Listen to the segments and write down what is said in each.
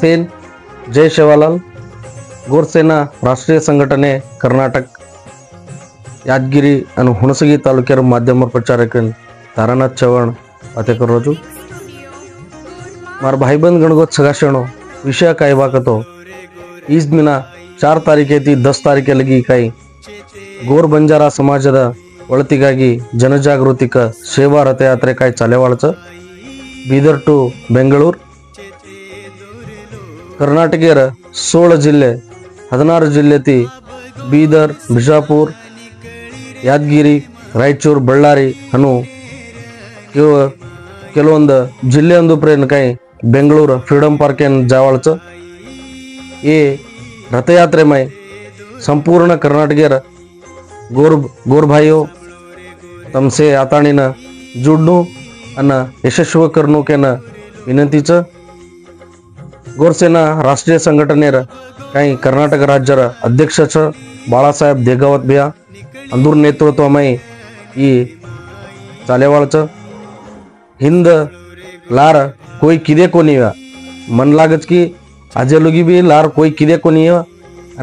सेन जय सेवालाल ಗೋರ್ಸೇನಾ ರಾಷ್ಟ್ರೀಯ ಸಂಘಟನೆ ಕರ್ನಾಟಕ ಯಾದಗಿರಿ અને ಹುಣಸಗಿ ತಾಲೂಕಿನ ಮಾಧ್ಯಮ ಪ್ರಚಾರಕ તારાનાથ ચૌહાણ વાતે કરો છું। મારા ભાઈબંધ ગણગોત સગાશણો વિષય काय वाकतो इस दिना 4 तारीखे ती 10 तारीखे लगी काय गोर बंजारा समाजದ ಒಳತಿಗಾಗಿ ಜನಜಾಗೃತಿಕ ಸೇವಾ ರಥಯಾತ್ರೆ काय चालेवाळच ಬೀದರ್ ಟು ಬೆಂಗಳೂರು कर्नाटकेर 16 जिल्हे 16 जिल्ह्याती ಬೀದರ್ ಬಿಜಾಪುರ ಯಾದಗಿರಿ ರಾಯಚೂರು ಬಳ್ಳಾರಿ ಅನ್ನು ಕೆಲವೊಂದು ಜಿಲ್ಲೆಯೊಂದು ಪ್ರೇನ್ ಕೈ ಬೆಂಗಳೂರು ಫ್ರೀडम पार्क एन जावाळच ये रथयात्रे में संपूर्ण कर्नाटकेर गोर भाइयों तमसे आताणीन जुडणू अन यशस्वी करणूकेन विनंतीच गोरसेना राष्ट्रीय संघटनेर काही कर्नाटक राज्यर अध्यक्ष बाळासाहेब देगावत भैया अंदूर नेतृत्वमय ई चालेवाळच हिंद लार कोई किदे को नहीं मन लागच की आजे लोगी भी लार कोई किदे को नहीं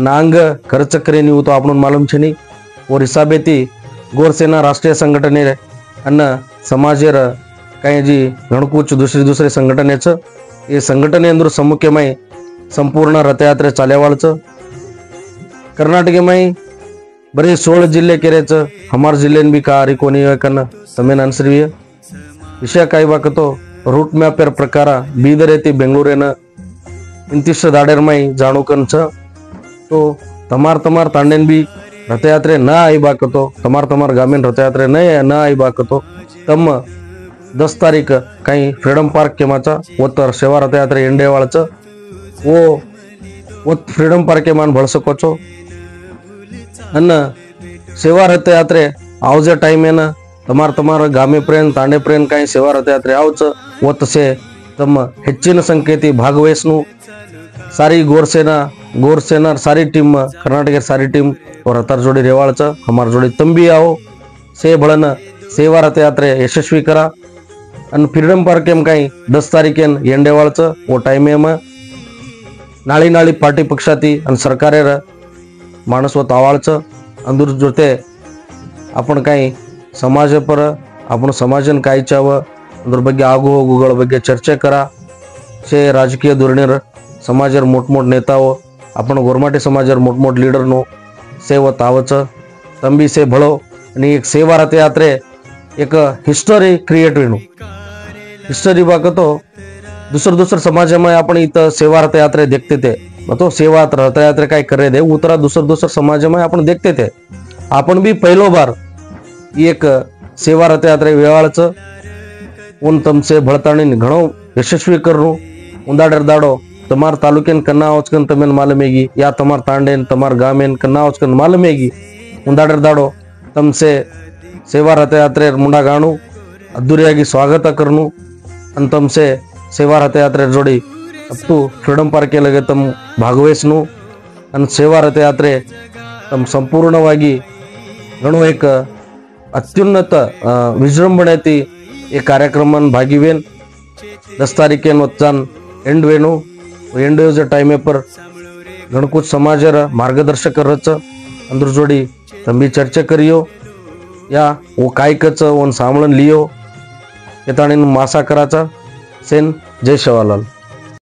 नांग खर्च करे नहीं तो आपण मालूम छे नहीं और हिसाबे थी गोरसेना राष्ट्रीय संघटने अन्न समाजेर काही जी घणकूच दुसरी संघटनेच ये संघटने अंदर समुख्यमय संपूर्ण रथयात्रे चालेवाळच कर्नाटकेमय बरे 16 जिल्हे केरेच हमार जिल्ह्यान भी का कोणी कन तमेन अनसरवी विषय काय वाकतो रूट मॅपर प्रकार बीदर येते बेंगळुरेन इंतिश दाडेरमय जाणूकन तो तमार तांडेन भी रथयात्रे न आई बाकतो तमार गामेन रथयात्रे न आई बाकतो तम 10 तारीख काही फ्रीडम पार्क केमाचा ओतर सेवा रथयात्रे एंडेवाळच वो फ्रीडम पार्क के मान भळ सकोचो अन्न सेवा रथयात्रे आवजे टाइम एन तमार गामे प्रेन तांडे प्रेन काही सेवा रथयात्रे आवच ओत से तम ಹೆಚ್ಚಿನ ಸಂಖ್ಯೆತಿ ಭಾಗವಹಿಸನು सारी गोरसेना सारी टीम कर्नाटक सारी टीम और हतार जोड़ी रेवाळच हमार जोड़ी तंबी आओ से भळन सेवा रथयात्रे यशस्वी करा अन फ्रीडम पार्क एम काही 10 तारीखेन एंडेवाळच वो टाइम एम नाळी पार्टी पक्षाती अन सरकारेर माणस तावाळच अंदूर जोते आपण काही समाज पर आपण समाजन काय चाव अದ್ರ ಬಗ್ಗೆ ಆಗು ಹೋಗುಗಳ ಬಗ್ಗೆ ಚರ್ಚೆ करा से राजकीय धोरणेर समाजर मोठमोठ नेताओ आपण गोरमाटे समाजर मोठमोठ लीडर नो सेवत आवच तंबी से भळो आणि एक सेवा रथयात्रे एक हिस्टरी क्रिएट होईनो हिस्टरी बाकतो दुसर समाजमय आपण इथं सेवा रथयात्रे देखते थे तो सेवा रथयात्रे काय करे दे उतरा दुसर समाजमय आपण देखते थे आपण भी पहिलो बार एक सेवा रथयात्रे वेवाळच उन तमसे भळताणी घणो यशस्वी करनो उंदाडर दाडो तमार तालुकेन कन्ना आवचकन तमेन मालूमेगी या तमार तांडेन तमार गामेन कन्ना आवचकन मालूमेगी उंदाडर दाडो तमसे सेवा रथयात्रे मुंडा गाणू अद्धूरियागी स्वागत करनु अन तमसे सेवा रथयात्रे जोड़ी अब तो फ्रीडम पार्क के लगे तम भागवहिसनु अन सेवा रथयात्रे तम संपूर्णವಾಗಿ घणो एक अत्युन्नत विजृंभणेती ये कार्यक्रम भागीवेन 10 तारीखे वच्चान एंड वेनु एंड टाइम पर घणकुछ समाजर मार्गदर्शक रच अंदर जोड़ी तंबी चर्चा करियो या वो कायकच ओन सामळन लियो येताणी मासा कराचा सेन जय सेवालाल।